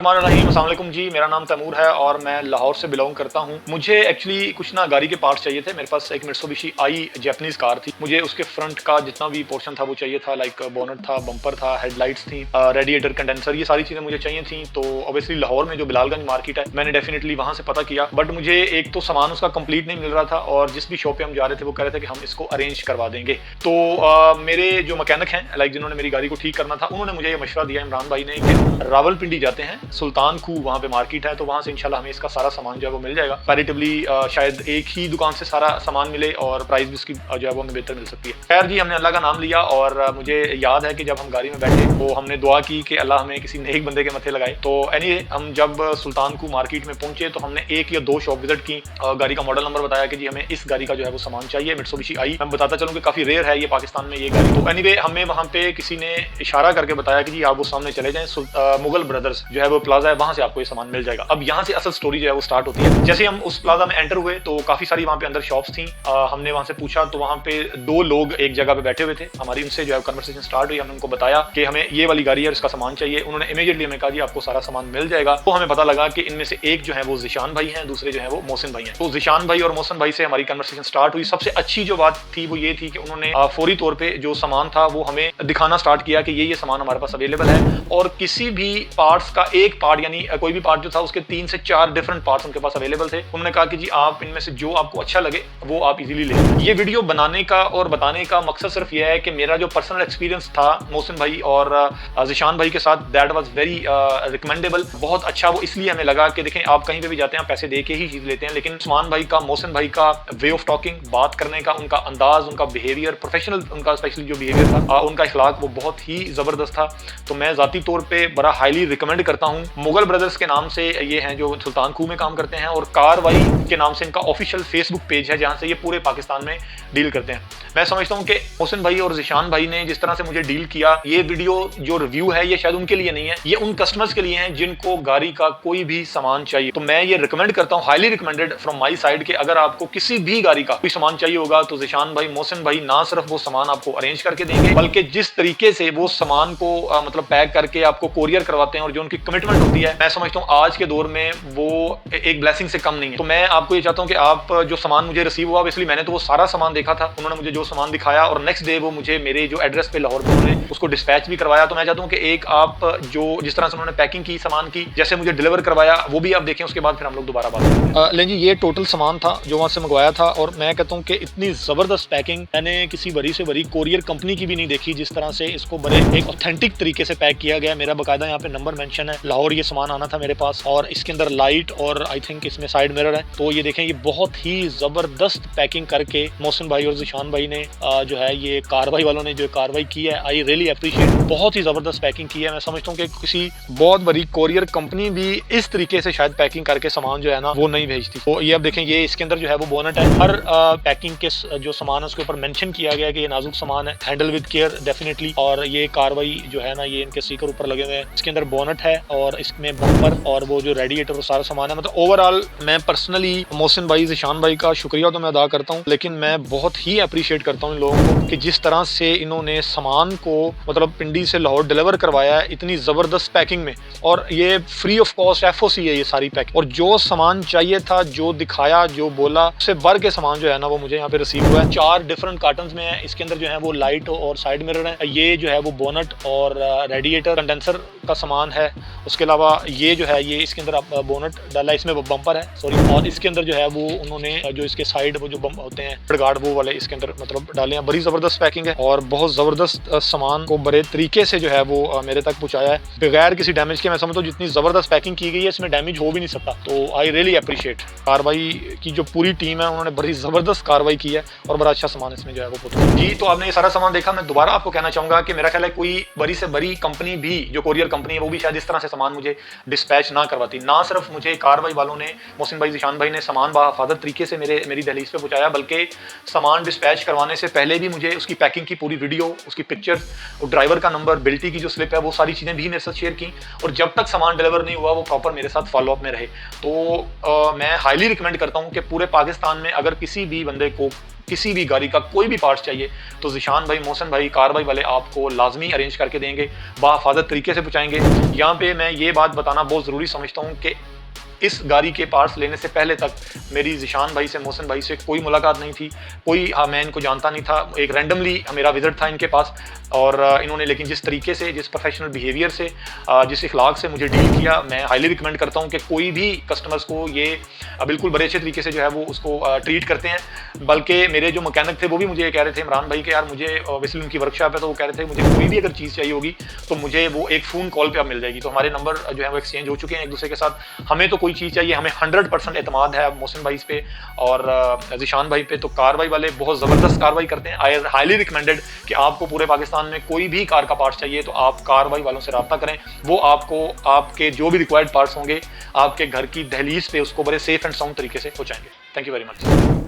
अस्सलाम वालेकुम जी, मेरा नाम तैमूर है और मैं लाहौर से बिलोंग करता हूँ। मुझे एक्चुअली कुछ ना गाड़ी के पार्ट्स चाहिए थे। मेरे पास एक मित्सुबिशी आई जैपनीज़ कार थी। मुझे उसके फ्रंट का जितना भी पोर्शन था वो चाहिए था, लाइक बोनट था, बम्पर था, हेडलाइट्स थी, रेडिएटर, कंडेंसर, ये सारी चीज़ें मुझे चाहिए थी। तो ऑब्वियसली लाहौर में जो बिलालगंज मार्केट है, मैंने डेफिनेटली वहाँ से पता किया, बट मुझे एक तो सामान उसका कंप्लीट नहीं मिल रहा था और जिस भी शॉप पे हम जा रहे थे वो कह रहे थे कि हम इसको अरेंज करवा देंगे। तो मेरे जो मैकेनिक हैं, लाइक जिन्होंने मेरी गाड़ी को ठीक करना था, उन्होंने मुझे ये मशवरा दिया इमरान भाई ने कि रावलपिंडी जाते हैं, सुल्तान खू वहाँ पे मार्केट है, तो वहाँ से इंशाल्लाह हमें इसका सारा सामान जो है वो मिल जाएगा। पैरेटिवली शायद एक ही दुकान से सारा सामान मिले और प्राइस भी उसकी जो है वो हमें बेहतर मिल सकती है। खैर जी, हमने अल्लाह का नाम लिया और मुझे याद है कि जब हम गाड़ी में बैठे तो हमने दुआ की कि अल्लाह हमें किसी नेक बंदे के मत्थे लगाए। तो एनीवे, हम जब सुल्तान खू मार्केट में पहुंचे तो हमने एक या दो शॉप विजिट की। गाड़ी का मॉडल नंबर बताया कि जी हमें इस गाड़ी का जो है वो सामान चाहिए, मित्सुबिशी आई। मैं बताता चलूँ कि काफ़ी रेयर है ये पाकिस्तान में ये गाड़ी। तो एनीवे, हमें वहाँ पे किसी ने इशारा करके बताया कि जी आप वो सामने चले जाएं, मुगल ब्रदर्स जो है वो प्लाजा है, वहाँ से आपको ये सामान मिल जाएगा। अब यहाँ से असल स्टोरी जो है वो स्टार्ट होती है। जैसे हम उस प्लाजा में एंटर हुए तो काफी सारी वहाँ पे अंदर शॉप्स थी। हमने वहाँ से पूछा तो वहाँ पे दो लोग एक जगह पे बैठे हुए थे। हमारी उनसे जो है कन्वर्सेशन स्टार्ट हुई। हमने उनको बताया कि हमें ये वाली गाड़ी है, इसका सामान चाहिए। उन्होंने इमीडिएटली हमें कहा जी आपको सारा सामान मिल जाएगा। तो हमें पता लगा कि इनमें से एक जो है वो ज़िशान भाई हैं, दूसरे जो है वो मोहसिन भाई हैं। तो ज़िशान भाई और मोहसिन भाई से हमारी कन्वर्सेशन स्टार्ट हुई। सबसे अच्छी जो बात थी वो ये थी कि उन्होंने फौरी तौर पे जो सामान था वो हमें दिखाना स्टार्ट किया कि ये सामान हमारे पास अवेलेबल है और किसी भी पार्ट्स का एक पार्ट, यानी कोई भी पार्ट जो था उसके 3 से 4 डिफरेंट पार्ट्स उनके पास अवेलेबल थे। उन्होंने कहा कि जी आप इनमें से जो आपको अच्छा लगे वो आप इजीली ले। ये वीडियो बनाने का और बताने का मकसद सिर्फ ये है कि मेरा जो पर्सनल एक्सपीरियंस था मोहसिन भाई और ज़िशान भाई के साथ, दैट वाज वेरी रिकमेंडेबल, बहुत अच्छा। वो इसलिए हमें लगा कि देखें, आप कहीं पे भी जाते हैं पैसे दे के ही चीज लेते हैं, लेकिन उस्मान भाई का, मोहसिन भाई का वे ऑफ टॉकिंग, बात करने का उनका अंदाज, उनका बिहेवियर, प्रोफेशनल उनका स्पेशली जो बिहेवियर था, उनका इखलाक, वो बहुत ही जबरदस्त था। तो मैं जाती तौर पे बड़ा हाईली रिकमेंड करता हूँ। मुगल ब्रदर्स के नाम से ये हैं जो सुल्तान खू में काम करते हैं और कारवाई के नाम से इनका ऑफिशियल फेसबुक पेज है जहां से ये पूरे पाकिस्तान में डील करते हैं। मैं समझता हूं कि मोहसिन भाई और ज़िशान भाई ने जिस तरह से मुझे डील किया, ये वीडियो जो रिव्यू है ये शायद उनके लिए नहीं है, ये उन कस्टमर्स के लिए है जिनको गाड़ी का कोई भी सामान चाहिए। तो मैं ये रिकमेंड करता हूं, highly recommended from my side, कि अगर आपको किसी भी गाड़ी का कोई सामान चाहिए होगा तो ज़िशान भाई, मोहसिन भाई ना सिर्फ वो सामान आपको अरेंज करके देंगे, बल्कि जिस तरीके से वो सामान को मतलब पैक करके आपको कोरियर करवाते हैं और जो उनकी कमिटमेंट होती है, मैं समझता हूँ आज के दौर में वो एक ब्लेसिंग से कम नहीं है। तो मैं आपको ये चाहता हूँ कि आप जो सामान मुझे रिसीव हुआ, इसलिए मैंने तो वो सारा सामान देखा था, उन्होंने मुझे जो सामान दिखाया और नेक्स्ट डे वो मुझे मेरे जो एड्रेस पे लाहौर पे उन्होंने उसको डिस्पैच भी करवाया। तो मैं चाहता हूँ कि एक आप जो जिस तरह से उन्होंने पैकिंग की सामान की, जैसे मुझे डिलीवर करवाया, वो भी आप देखें, उसके बाद फिर हम लोग दोबारा बात करें। लेकिन ये टोटल सामान था जो वहाँ से मंगवाया था और मैं कहता हूँ कि इतनी जबरदस्त पैकिंग मैंने किसी बड़ी से बड़ी कोरियर कंपनी की भी नहीं देखी, जिस तरह से इसको बड़े एक ऑथेंटिक तरीके से पैक किया गया। मेरा बाकायदा यहाँ पे नंबर मेंशन है, लाहौर ये सामान आना था मेरे पास, और इसके अंदर लाइट और आई थिंक इसमें साइड मिरर है। तो ये देखें, ये बहुत ही जबरदस्त पैकिंग करके मोहसिन भाई और ज़िशान भाई ने जो है, ये कार्रवाई वालों ने जो कार्रवाई की है, आई रियली अप्रिशिएट। बहुत ही जबरदस्त पैकिंग की है। मैं समझता हूँ कि किसी बहुत बड़ी कोरियर कंपनी भी इस तरीके से शायद पैकिंग करके सामान जो है ना वो नहीं भेजती। तो ये अब देखें, ये इसके अंदर जो है वो बोनट है। हर पैकिंग के जो सामान है उसके ऊपर मेंशन किया गया कि ये नाजुक सामान है, हैंडल विद केयर डेफिनेटली। और ये कार्रवाई जो है ना, ये इनके स्टिकर ऊपर लगे हुए हैं। इसके अंदर बोनट है और इसमें बम्पर और वो जो रेडिएटर, वो सारा सामान है। मतलब ओवरऑल मैं पर्सनली मोहसिन भाई, ज़िशान भाई का शुक्रिया तो मैं अदा करता हूँ, लेकिन मैं बहुत ही अप्रिशिएट करता हूँ इन लोगों को कि जिस तरह से इन्होंने सामान को मतलब पिंडी से लाहौर डिलीवर करवाया है इतनी जबरदस्त पैकिंग में, और ये फ्री ऑफ कॉस्ट FOC है ये सारी पैकिंग। और जो सामान चाहिए था, जो दिखाया, जो बोला, उससे बढ़ के सामान जो है ना वो मुझे यहाँ पे रिसीव हुआ है। 4 डिफरेंट कार्टन्स में है। इसके अंदर जो है वो लाइट और साइड मिरर है, ये जो है वो बोनट और रेडिएटर, कंडेंसर का सामान है। उसके अलावा ये जो है, ये इसके अंदर बोनट डाला, इसमें बम्पर है, सॉरी, और इसके अंदर जो है वो उन्होंने जो इसके साइड वो जो बम होते हैं गार्ड, वो वाले इसके अंदर मतलब डाले हैं। बड़ी जबरदस्त पैकिंग है और बहुत जबरदस्त सामान को बड़े तरीके से जो है वो मेरे तक पहुंचाया है बगैर किसी डैमेज के। मैं समझता हूँ जितनी जबरदस्त पैकिंग की गई है इसमें डैमेज हो भी नहीं सकता। तो आई रियली अप्रिशिएट कार्रवाई की जो पूरी टीम है, उन्होंने बड़ी जबरदस्त कार्रवाई की है और बड़ा अच्छा सामान इसमें जो है वो पहुंचा जी। तो आपने ये सारा सामान देखा। मैं दोबारा आपको कहना चाहूंगा कि मेरा ख्याल है कोई बड़ी से बड़ी कंपनी भी, जो कोरियर कंपनी है, वो भी शायद इस तरह से सामान मुझे डिस्पैच ना करवाती। ना सिर्फ मुझे कार्रवाई वालों ने, मोहसिन भाई, ज़िशान भाई ने सामान बाहिफाजत तरीके से मेरी दहलीज पे पहुंचाया, बल्कि सामान डिस्पैच करवाने से पहले भी मुझे उसकी पैकिंग की पूरी वीडियो, उसकी पिक्चर्स, ड्राइवर का नंबर, बिल्टी की जो स्लिप है, वो सारी चीज़ें भी मेरे साथ शेयर की। और जब तक सामान डिलीवर नहीं हुआ वो प्रॉपर मेरे साथ फॉलोअप में रहे। तो मैं हाईली रिकमेंड करता हूँ कि पूरे पाकिस्तान में अगर किसी भी बंदे को किसी भी गाड़ी का कोई भी पार्ट्स चाहिए तो ज़ीशान भाई, मोहसिन भाई, कार भाई वाले आपको लाजमी अरेंज करके देंगे, बाहिफ़ाज़त तरीके से पहुँचाएँगे। यहाँ पे मैं ये बात बताना बहुत ज़रूरी समझता हूँ कि इस गाड़ी के पार्ट्स लेने से पहले तक मेरी ज़ीशान भाई से, मोहसिन भाई से कोई मुलाकात नहीं थी, कोई मैं इनको जानता नहीं था। एक रैंडमली मेरा विज़िट था इनके पास और इन्होंने लेकिन जिस तरीके से, जिस प्रोफेशनल बिहेवियर से, जिस इखलाक से मुझे डील किया, मैं हाईली रिकमेंड करता हूँ कि कोई भी कस्टमर्स को ये बिल्कुल बड़े अच्छे तरीके से जो है वो उसको ट्रीट करते हैं। बल्कि मेरे जो मैकेनिक थे वो भी मुझे ये कह रहे थे इमरान भाई कि यार मुझे ऑब्वियसली उनकी वर्कशॉप है तो वो कह रहे थे मुझे कोई भी अगर चीज़ चाहिए होगी तो मुझे वो एक फ़ोन कॉल पे अब मिल जाएगी। तो हमारे नंबर जो है वो एक्सचेंज हो चुके हैं एक दूसरे के साथ। हमें तो कोई चीज़ चाहिए, हमें 100% एतमाद है मोहसिन भाई पे और ज़ीशान भाई पे। तो कार्रवाई वाले बहुत ज़बरदस्त कार्रवाई करते हैं। आई हाईली रिकमेंडेड कि आपको पूरे पाकिस्तान में कोई भी कार का पार्ट्स चाहिए तो आप कार्रवाई वालों से रब्ता करें। वो आपको आपके जो भी रिक्वायर्ड पार्ट्स होंगे आपके घर की दहलीज पे उसको बड़े सेफ एंड साउंड तरीके से पहुँचाएंगे। Thank you very much.